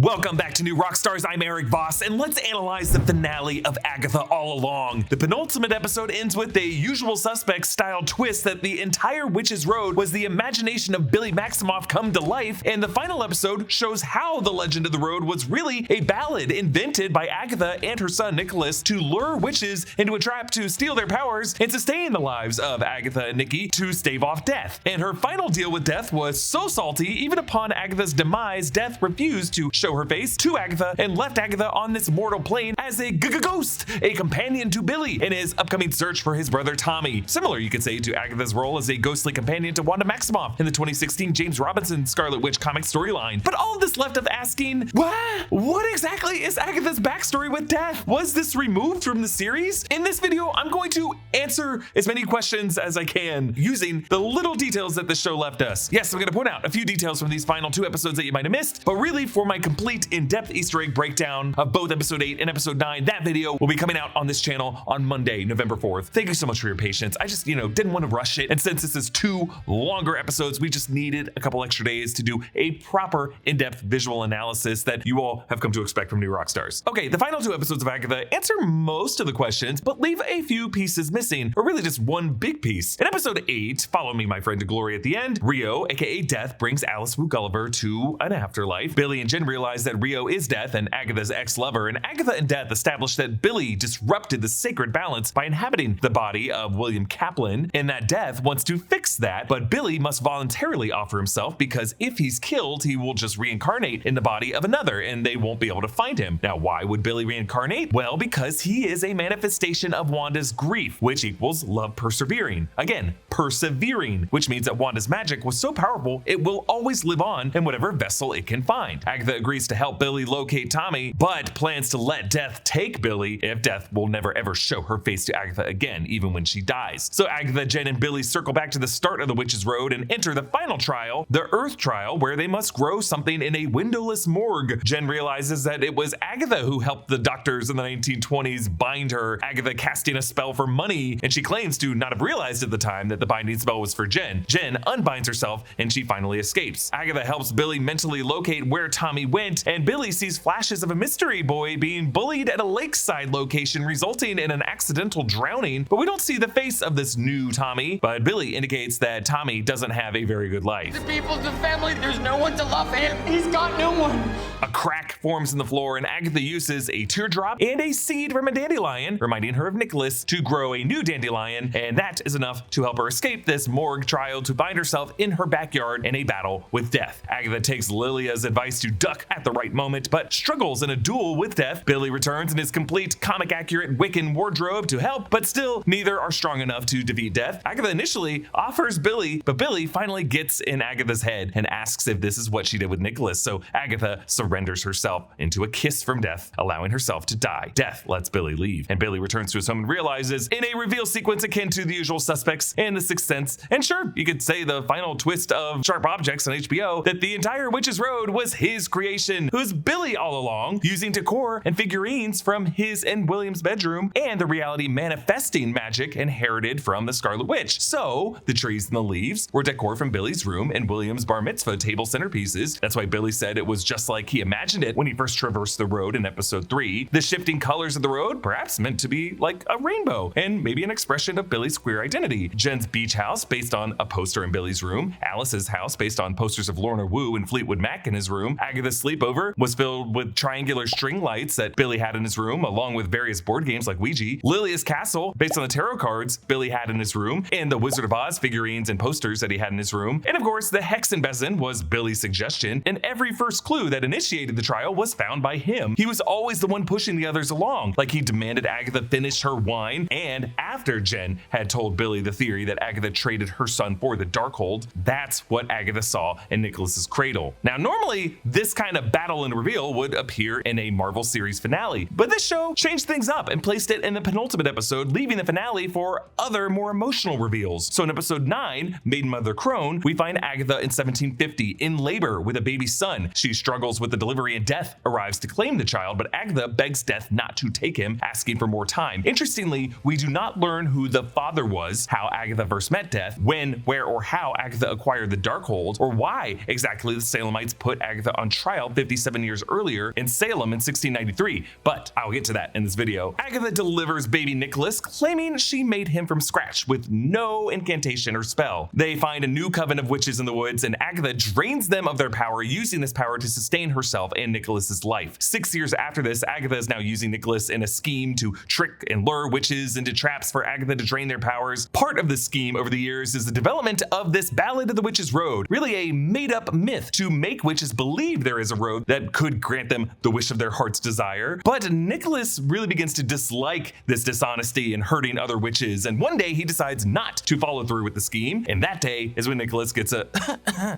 Welcome back to New Rockstars. I'm Erik Voss, and let's analyze the finale of Agatha All Along. The penultimate episode ends with a usual suspects style twist that the entire Witch's Road was the imagination of Billy Maximoff come to life, and the final episode shows how the legend of the road was really a ballad invented by Agatha and her son Nicholas to lure witches into a trap to steal their powers and sustain the lives of Agatha and Nicky to stave off death. And her final deal with death was so salty, even upon Agatha's demise, Death refused to show her face to Agatha and left Agatha on this mortal plane as a ghost, a companion to Billy in his upcoming search for his brother Tommy. Similar, you could say, to Agatha's role as a ghostly companion to Wanda Maximoff in the 2016 James Robinson Scarlet Witch comic storyline. But all of this left of asking, what exactly is Agatha's backstory with Death? Was this removed from the series? In this video, I'm going to answer as many questions as I can using the little details that the show left us. Yes, I'm going to point out a few details from these final two episodes that you might have missed, but really for my complete in-depth Easter egg breakdown of both episode 8 and episode 9, that video will be coming out on this channel on Monday, November 4th. Thank you so much for your patience. I just, didn't want to rush it. And since this is two longer episodes, we just needed a couple extra days to do a proper in-depth visual analysis that you all have come to expect from New Rockstars. Okay, the final two episodes of Agatha answer most of the questions, but leave a few pieces missing, or really just one big piece. In episode 8, Follow Me, My Friend, to Glory at the end, Rio, aka Death, brings Alice Wu Gulliver to an afterlife. Billy and Jen realize that Rio is Death and Agatha's ex-lover, and Agatha and Death establish that Billy disrupted the sacred balance by inhabiting the body of William Kaplan, and that Death wants to fix that, but Billy must voluntarily offer himself because if he's killed, he will just reincarnate in the body of another and they won't be able to find him. Now, why would Billy reincarnate? Well, because he is a manifestation of Wanda's grief, which equals love persevering. Again, persevering, which means that Wanda's magic was so powerful, it will always live on in whatever vessel it can find. Agatha agrees to help Billy locate Tommy, but plans to let Death take Billy if Death will never ever show her face to Agatha again, even when she dies. So Agatha, Jen, and Billy circle back to the start of the Witch's Road and enter the final trial, the Earth trial, where they must grow something in a windowless morgue. Jen realizes that it was Agatha who helped the doctors in the 1920s bind her, Agatha casting a spell for money, and she claims to not have realized at the time that the binding spell was for Jen. Jen unbinds herself and she finally escapes. Agatha helps Billy mentally locate where Tommy went, and Billy sees flashes of a mystery boy being bullied at a lakeside location, resulting in an accidental drowning, but we don't see the face of this new Tommy. But Billy indicates that Tommy doesn't have a very good life. The people, the family, there's no one to love him. He's got no one. A crack forms in the floor, and Agatha uses a teardrop and a seed from a dandelion, reminding her of Nicholas, to grow a new dandelion, and that is enough to help her escape this morgue trial to find herself in her backyard in a battle with Death. Agatha takes Lilia's advice to duck at the right moment, but struggles in a duel with Death. Billy returns in his complete comic-accurate Wiccan wardrobe to help, but still neither are strong enough to defeat Death. Agatha initially offers Billy, but Billy finally gets in Agatha's head and asks if this is what she did with Nicholas, so Agatha surrenders herself into a kiss from Death, allowing herself to die. Death lets Billy leave, and Billy returns to his home and realizes, in a reveal sequence akin to The Usual Suspects and The Sixth Sense, and sure, you could say the final twist of Sharp Objects on HBO, that the entire Witch's Road was his creation, who's Billy all along, using decor and figurines from his and William's bedroom, and the reality manifesting magic inherited from the Scarlet Witch. So, the trees and the leaves were decor from Billy's room and William's bar mitzvah table centerpieces. That's why Billy said it was just like he imagined it when he first traversed the road in episode 3. The shifting colors of the road, perhaps meant to be like a rainbow, and maybe an expression of Billy's queer identity. Jen's beach house, based on a poster in Billy's room. Alice's house, based on posters of Lorna Wu and Fleetwood Mac in his room. Agatha's sleepover was filled with triangular string lights that Billy had in his room, along with various board games like Ouija. Lilia's castle, based on the tarot cards Billy had in his room, and the Wizard of Oz figurines and posters that he had in his room. And of course, the Hexenbezen was Billy's suggestion, and every first clue that initiated the trial was found by him. He was always the one pushing the others along, like he demanded Agatha finish her wine, and after Jen had told Billy the theory that Agatha traded her son for the Darkhold, that's what Agatha saw in Nicholas's cradle. Now, normally, this kind of battle and reveal would appear in a Marvel series finale, but this show changed things up and placed it in the penultimate episode, leaving the finale for other more emotional reveals. So in episode 9, Maiden Mother Crone, we find Agatha in 1750 in labor with a baby son. She struggles with the delivery and death Death arrives to claim the child, but Agatha begs Death not to take him, asking for more time. Interestingly, we do not learn who the father was, how Agatha first met Death, when, where, or how Agatha acquired the Darkhold, or why exactly the Salemites put Agatha on trial 57 years earlier in Salem in 1693, but I'll get to that in this video. Agatha delivers baby Nicholas, claiming she made him from scratch with no incantation or spell. They find a new coven of witches in the woods, and Agatha drains them of their power, using this power to sustain herself and Nicholas's life. 6 years after this, Agatha is now using Nicholas in a scheme to trick and lure witches into traps for Agatha to drain their powers. Part of the scheme over the years is the development of this Ballad of the Witch's Road, really a made-up myth to make witches believe there is a road that could grant them the wish of their heart's desire. But Nicholas really begins to dislike this dishonesty and hurting other witches, and one day he decides not to follow through with the scheme, and that day is when Nicholas gets a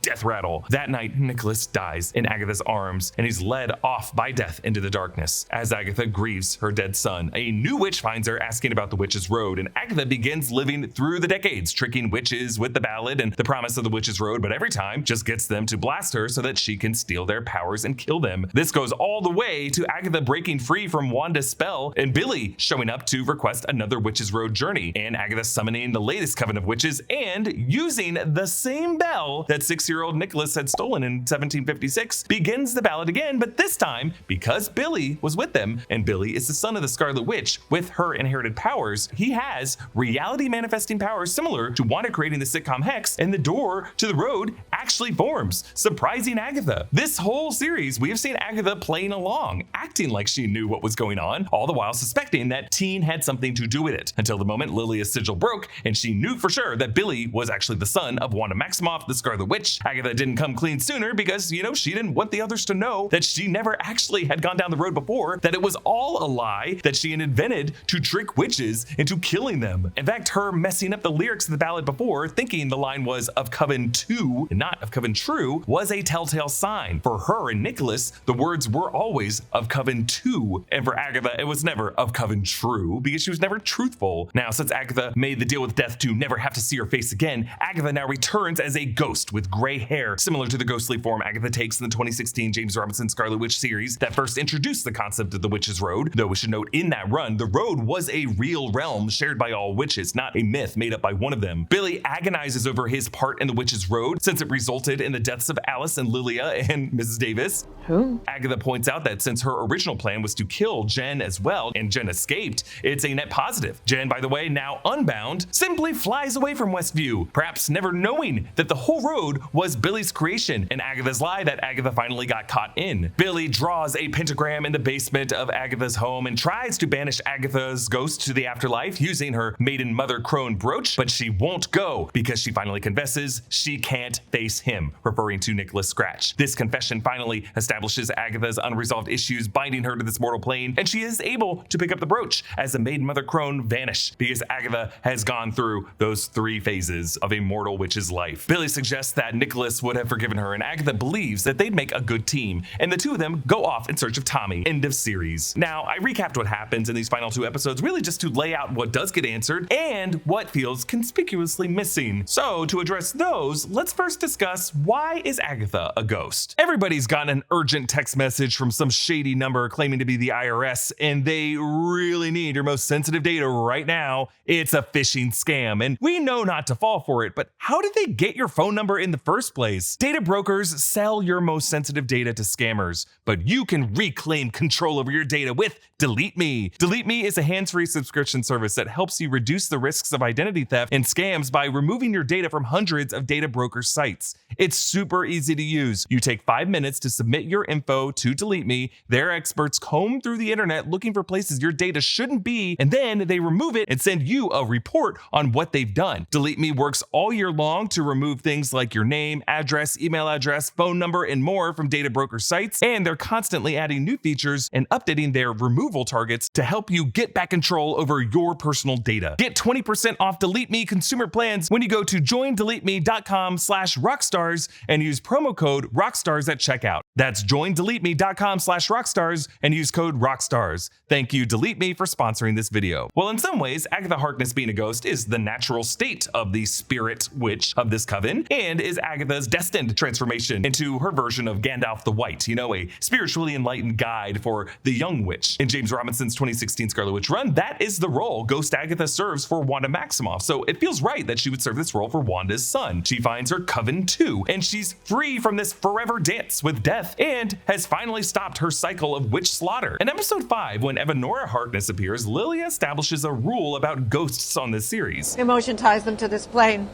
death rattle. That night, Nicholas dies in Agatha's arms, and he's led off by Death into the darkness. As Agatha grieves her dead son, a new witch finds her, asking about the Witch's Road, and Agatha begins living through the decades, tricking witches with the ballad and the promise of the Witch's Road, but every time just gets them to blast her so that she can steal their powers and kill them. This goes all the way to Agatha breaking free from Wanda's spell, and Billy showing up to request another Witch's Road journey, and Agatha summoning the latest coven of witches and using the same bell that 6-year-old Nicholas had stolen in 1756, begins the ballad again, but this time, because Billy was with them, and Billy is the son of the Scarlet Witch with her inherited powers, he has reality manifesting powers similar to Wanda creating the sitcom Hex, and the door to the road actually forms, surprising Agatha. This whole series, we have seen Agatha playing along, acting like she knew what was going on, all the while suspecting that Teen had something to do with it, until the moment Lilia's sigil broke, and she knew for sure that Billy was actually the son of Wanda Maximoff, the Scarlet Witch. Agatha didn't come clean sooner because, she didn't want the others to know that she never actually had gone down the road before, that it was all a lie that she had invented to trick witches into killing them. In fact, her messing up the lyrics of the ballad before, thinking the line was of Coven 2 and not of Coven True, was a telltale sign. For her and Nicholas, the words were always of Coven 2, and for Agatha, it was never of Coven True because she was never truthful. Now, since Agatha made the deal with Death to never have to see her face again, Agatha now returns as a ghost with gray hair, similar to the ghostly form Agatha takes in the 2016 James Robinson Scarlet Witch series that first introduced the concept of the Witch's Road, though we should note in that run, the road was a real realm shared by all witches, not a myth made up by one of them. Billy agonizes over his part in the Witch's Road since it resulted in the deaths of Alice and Lilia and Mrs. Davis. Who? Agatha points out that since her original plan was to kill Jen as well, and Jen escaped, it's a net positive. Jen, by the way, now unbound, simply flies away from Westview, perhaps never knowing that the whole road was Billy's creation and Agatha's lie that Agatha finally got caught in. Billy draws a pentagram in the basement of Agatha's home and tries to banish Agatha's ghost to the afterlife using her maiden mother crone brooch, but she won't go because she finally confesses she can't face him, referring to Nicholas Scratch. This confession finally establishes Agatha's unresolved issues binding her to this mortal plane, and she is able to pick up the brooch as the maiden mother crone vanish because Agatha has gone through those 3 phases of a mortal witch's life. Billy suggests that Nicholas would have forgiven her, and Agatha believes that they'd make a good team, and the two of them go off in search of Tommy. End of series. Now, I recapped what happens in these final 2 episodes really just to lay out what does get answered and what feels conspicuously missing. So to address those, let's first discuss why is Agatha a ghost? Everybody's gotten an urgent text message from some shady number claiming to be the IRS, and they really need your most sensitive data right now. It's a phishing scam, and we know not to fall for it, but how did they get your phone number in the first place? Data brokers sell your most sensitive data to scammers, but you can reclaim control over your data with Delete Me. Delete Me is a hands-free subscription service that helps you reduce the risks of identity theft and scams by removing your data from hundreds of data broker sites. It's super easy to use. You take 5 minutes to submit your info to Delete Me. Their experts comb through the internet looking for places your data shouldn't be, and then they remove it and send you a report on what they've done. Delete Me works all year long to remove things like your name, address, email address, phone number, and more from data broker sites, and they're constantly adding new features and updating their removal targets to help you get back control over your personal data. Get 20% off Delete Me consumer plans when you go to joindeleteme.com/rockstars and use promo code rockstars at checkout. That's joindeleteme.com/rockstars and use code rockstars. Thank you, Delete Me, for sponsoring this video. Well, in some ways, Agatha Harkness being a ghost is the natural state of the spirit witch of this coven, and is Agatha's destined transformation into her version of Gandalf the White. a spiritually enlightened guide for the young witch. In James Robinson's 2016 Scarlet Witch run, that is the role Ghost Agatha serves for Wanda Maximoff, so it feels right that she would serve this role for Wanda's son. She finds her coven too, and she's free from this forever dance with death and has finally stopped her cycle of witch slaughter. In episode 5, when Evanora Harkness appears, Lilia establishes a rule about ghosts on this series. Emotion ties them to this plane.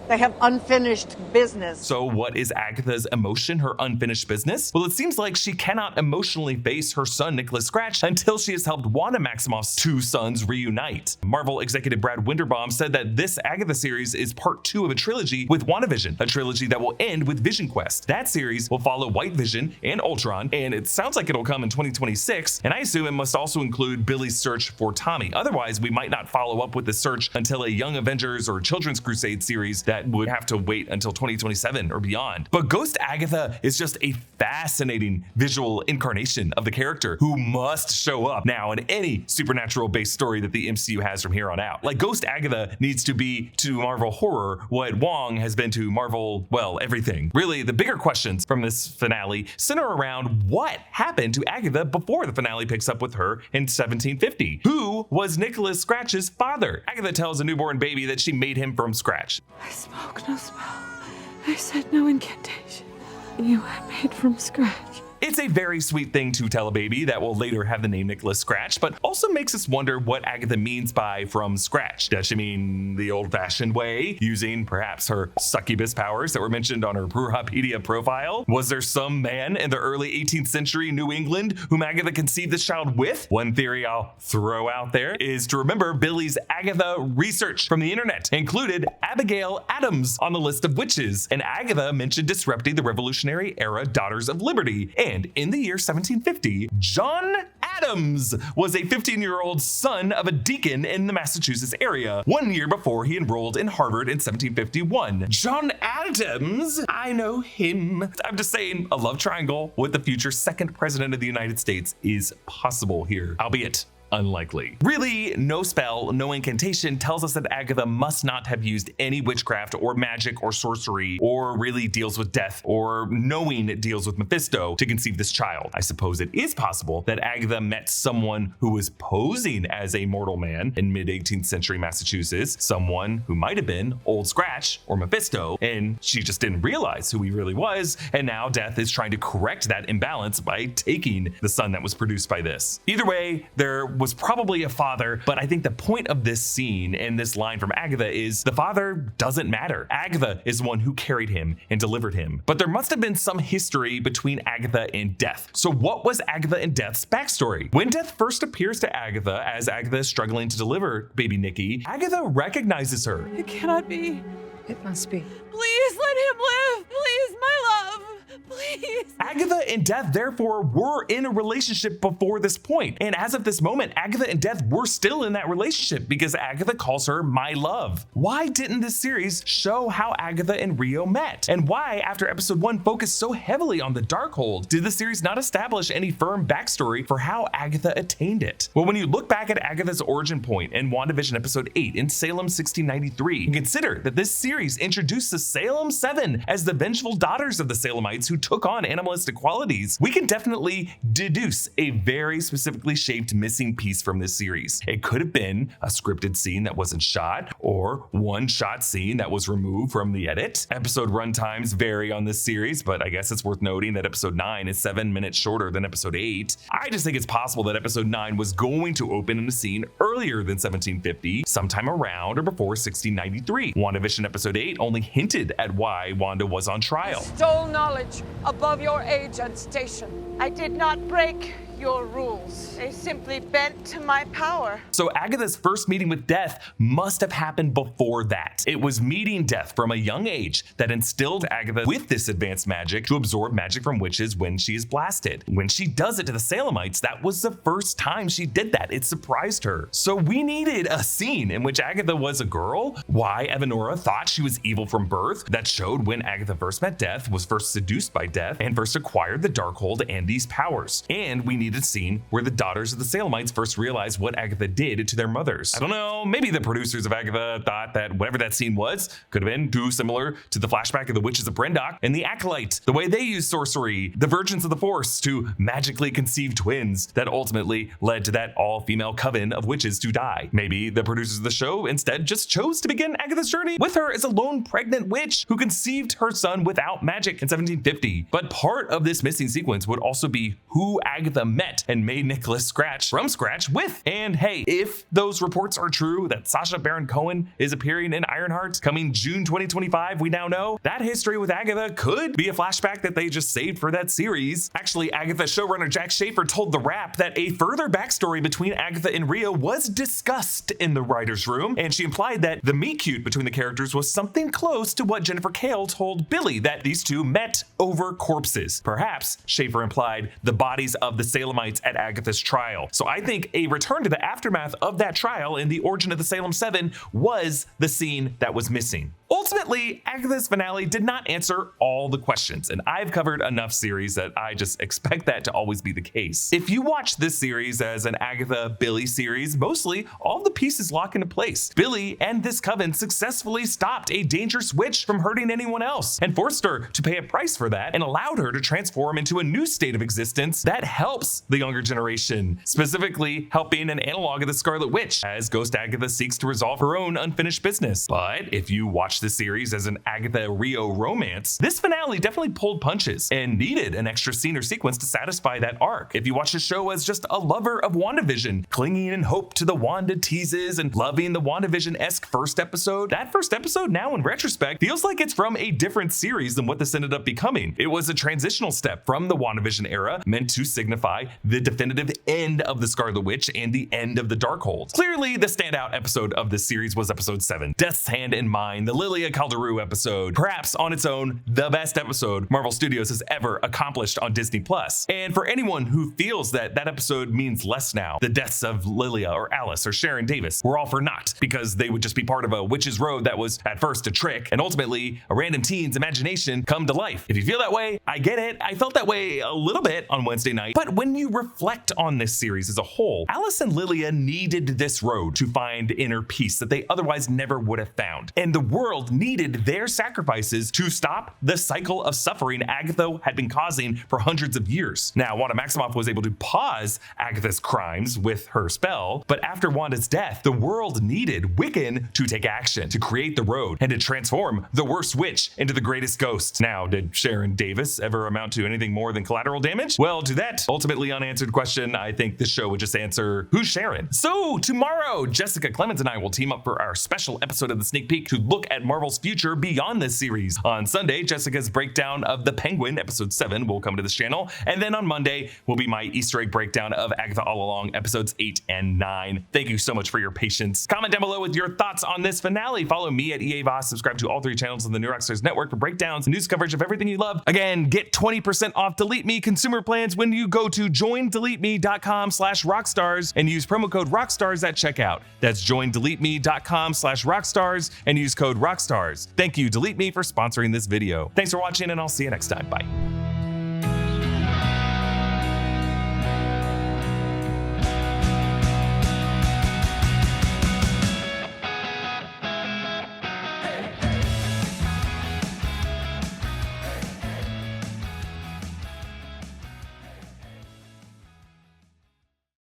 They have unfinished business. So what is Agatha's emotion, her unfinished business? Well, it seems like she cannot emotionally face her son Nicholas Scratch until she has helped Wanda Maximoff's two sons reunite. Marvel executive Brad Winderbaum said that this Agatha series is part 2 of a trilogy with WandaVision, a trilogy that will end with Vision Quest. That series will follow White Vision and Ultron, and it sounds like it'll come in 2026, and I assume it must also include Billy's search for Tommy. Otherwise, we might not follow up with the search until a Young Avengers or Children's Crusade series that would have to wait until 2027 or beyond. But Ghost Agatha is just a fascinating visual incarnation of the character who must show up now in any supernatural based story that the MCU has from here on out. Like, Ghost Agatha needs to be to Marvel horror what Wong has been to Marvel, well, everything. Really, the bigger questions from this finale center around what happened to Agatha before the finale picks up with her in 1750. Who was Nicholas Scratch's father? Agatha tells a newborn baby that she made him from scratch. I spoke no spell. I said no incantation. You were made from scratch. It's a very sweet thing to tell a baby that will later have the name Nicholas Scratch, but also makes us wonder what Agatha means by from scratch. Does she mean the old-fashioned way, using perhaps her succubus powers that were mentioned on her Bruhapedia profile? Was there some man in the early 18th century New England whom Agatha conceived this child with? One theory I'll throw out there is to remember Billy's Agatha research from the internet included Abigail Adams on the list of witches, and Agatha mentioned disrupting the Revolutionary Era Daughters of Liberty. And in the year 1750, John Adams was a 15-year-old son of a deacon in the Massachusetts area, 1 year before he enrolled in Harvard in 1751. John Adams, I know him. I'm just saying, a love triangle with the future second president of the United States is possible here, albeit unlikely. Really, no spell, no incantation tells us that Agatha must not have used any witchcraft or magic or sorcery or really deals with death or knowing it deals with Mephisto to conceive this child. I suppose it is possible that Agatha met someone who was posing as a mortal man in mid-18th century Massachusetts, someone who might have been Old Scratch or Mephisto, and she just didn't realize who he really was, and now Death is trying to correct that imbalance by taking the son that was produced by this. Either way, there was probably a father, but I think the point of this scene and this line from Agatha is the father doesn't matter. Agatha is the one who carried him and delivered him. But there must have been some history between Agatha and Death. So what was Agatha and Death's backstory? When Death first appears to Agatha as Agatha is struggling to deliver baby Nicky, Agatha recognizes her. It cannot be. It must be. Please let him live. Please, my love. Please. Agatha and Death therefore were in a relationship before this point. And as of this moment, Agatha and Death were still in that relationship because Agatha calls her my love. Why didn't this series show how Agatha and Rio met? And why, after episode 1 focused so heavily on the Darkhold, did the series not establish any firm backstory for how Agatha attained it? Well, when you look back at Agatha's origin point in WandaVision episode 8 in Salem 1693, and consider that this series introduced the Salem Seven as the vengeful daughters of the Salemites who took on animalistic qualities, we can definitely deduce a very specifically shaped missing piece from this series. It could have been a scripted scene that wasn't shot, or one shot scene that was removed from the edit. Episode runtimes vary on this series, but I guess it's worth noting that episode 9 is 7 minutes shorter than episode 8. I just think it's possible that episode 9 was going to open in a scene earlier than 1750, sometime around or before 1693. WandaVision episode 8 only hinted at why Wanda was on trial. Stole knowledge above your age and station. I did not break your rules. They simply bent to my power. So Agatha's first meeting with Death must have happened before that. It was meeting Death from a young age that instilled Agatha with this advanced magic to absorb magic from witches when she is blasted. When she does it to the Salemites, that was the first time she did that. It surprised her. So we needed a scene in which Agatha was a girl, why Evanora thought she was evil from birth, that showed when Agatha first met Death, was first seduced by Death, and first acquired the Darkhold and and these powers. And we needed a scene where the daughters of the Salemites first realized what Agatha did to their mothers. I don't know, maybe the producers of Agatha thought that whatever that scene was could have been too similar to the flashback of the witches of Brendok and the Acolyte, the way they used sorcery, the virgins of the Force to magically conceive twins that ultimately led to that all-female coven of witches to die. Maybe the producers of the show instead just chose to begin Agatha's journey with her as a lone pregnant witch who conceived her son without magic in 1750. But part of this missing sequence would also be who Agatha met and made Nicholas scratch from scratch with. And hey, if those reports are true that Sacha Baron Cohen is appearing in Ironheart coming June 2025, we now know that history with Agatha could be a flashback that they just saved for that series. Actually, Agatha showrunner Jack Schaefer told The Wrap that a further backstory between Agatha and Rio was discussed in the writer's room, and she implied that the meet-cute between the characters was something close to what Jennifer Cale told Billy, that these two met over corpses. Perhaps, Schaefer implied, the bodies of the Salemites at Agatha's trial. So I think a return to the aftermath of that trial and the origin of the Salem 7 was the scene that was missing. Ultimately, Agatha's finale did not answer all the questions, and I've covered enough series that I just expect that to always be the case. If you watch this series as an Agatha-Billy series, mostly all the pieces lock into place. Billy and this coven successfully stopped a dangerous witch from hurting anyone else and forced her to pay a price for that and allowed her to transform into a new state of existence that helps the younger generation, specifically helping an analog of the Scarlet Witch as Ghost Agatha seeks to resolve her own unfinished business. But if you watch this series as an Agatha Rio romance, this finale definitely pulled punches and needed an extra scene or sequence to satisfy that arc. If you watch the show as just a lover of WandaVision, clinging in hope to the Wanda teases and loving the WandaVision-esque first episode, that first episode now in retrospect feels like it's from a different series than what this ended up becoming. It was a transitional step from the WandaVision era meant to signify the definitive end of the Scarlet Witch and the end of the Darkhold. Clearly, the standout episode of this series was episode 7, Death's Hand in Mine, the Lilia Calderu episode, perhaps on its own the best episode Marvel Studios has ever accomplished on Disney+. And for anyone who feels that that episode means less now, the deaths of Lilia or Alice or Sharon Davis were all for naught because they would just be part of a witch's road that was at first a trick and ultimately a random teen's imagination come to life. If you feel that way, I get it. I felt that way a little bit on Wednesday night. But when you reflect on this series as a whole, Alice and Lilia needed this road to find inner peace that they otherwise never would have found. And the world needed their sacrifices to stop the cycle of suffering Agatha had been causing for hundreds of years. Now, Wanda Maximoff was able to pause Agatha's crimes with her spell, but after Wanda's death, the world needed Wiccan to take action, to create the road, and to transform the worst witch into the greatest ghost. Now, did Sharon Davis ever amount to anything more than collateral damage? Well, to that ultimately unanswered question, I think this show would just answer, who's Sharon? So, tomorrow, Jessica Clemons and I will team up for our special episode of the Sneak Peek to look at Marvel's future beyond this series. On Sunday, Jessica's breakdown of The Penguin, episode 7, will come to this channel, and then on Monday will be my Easter egg breakdown of Agatha All Along, episodes 8 and 9. Thank you so much for your patience. Comment down below with your thoughts on this finale. Follow me at EA Voss, subscribe to all 3 channels on the New Rockstars Network for breakdowns and news coverage of everything you love. Again, get 20% off Delete Me consumer plans when you go to joindeleteme.com/rockstars and use promo code Rockstars at checkout. That's joindeleteme.com/rockstars and use code Rockstars. Thank you, Delete Me, for sponsoring this video. Thanks for watching, and I'll see you next time. Bye.